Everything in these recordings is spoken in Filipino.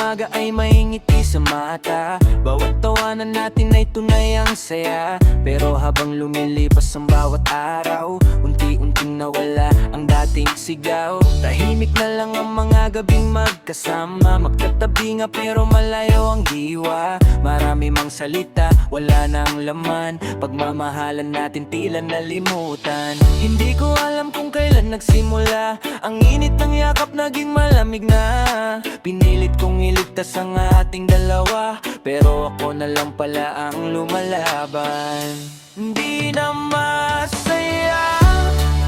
umaga ay may ngiti sa mata. Bawat tawanan natin ay tunay ang saya. Pero habang lumilipas ang bawat araw, unti-unting nawala ang dating sigaw. Tahimik na lang ang mga gabing magkasama, magkatabi nga pero malayo ang hiwa. Marami mang salita, wala nang laman, pagmamahalan natin tila nalimutan. Hindi ko alam kung kailan nagsimula ang init ng yakap, naging malamig na. Pinilit kong iligtas ang ating dalawa, pero ako na lang pala ang lumalaban. Hindi na masaya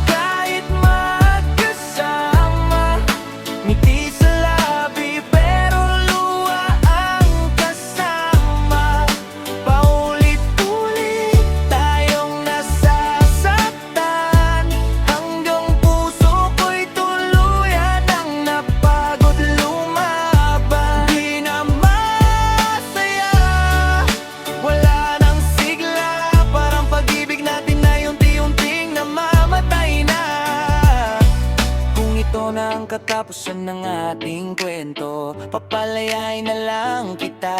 kahit magkasama, ngiti sa labi pero luha ang kasama. Paulit-ulit tayong nasasaktan, hanggang puso ko'y tuluyan ang napagod lumaban. Di na masaya, wala nang sigla, parang pag-ibig natin ay unti-unting namamatay na. Kung ito na ang katapusan ng ating kwento, papalayain na lang kita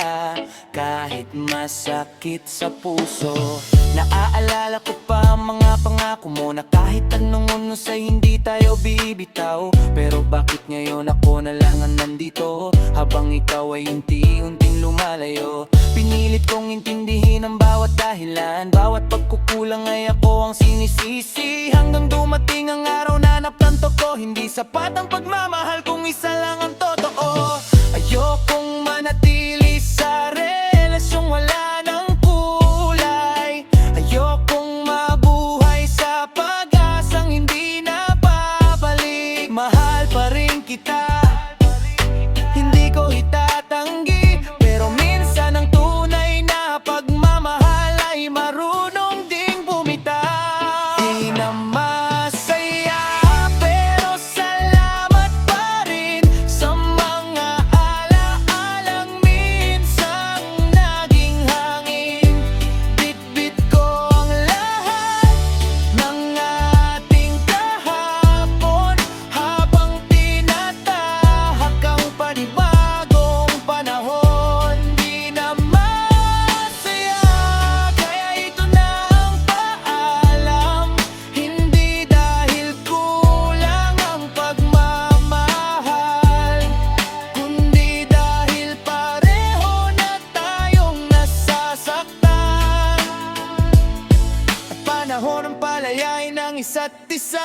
kahit masakit sa puso. Naaalala ko pa ang mga pangako mo na kahit anong unos ay hindi tayo bibitaw. Pero bakit ngayon ako na lang ang nandito, habang ikaw ay unti-unting lumalayo? Pinilit kong intindihin ang bawat dahilan, bawat pagkukulang ay ako ang sinisisi. Hanggang dumating ang araw na naplanto ko, hindi sapat ang pagmamahal kung isa lang ang totoo. Ayokong manatili sa relasyong wala ng kulay. Ayokong mabuhay sa pag-asang hindi na babalik. Mahal pa rin kita, hindi ko itatanggi, pero minsan ang tunay na pagmamahal ay marunong ding bumitaw. Di na masaya, pero salamat pa rin sa mga alaalang minsang naging hangin. Bitbit ko ang lahat ng ating kahapon, habang tinatahak ang panibagong panahon. Di na masaya, kaya ito na ang paalam. Hindi dahil kulang ang pagmamahal, kundi dahil pareho na tayong nasasaktan. At panahon ang palayain ng isa't isa.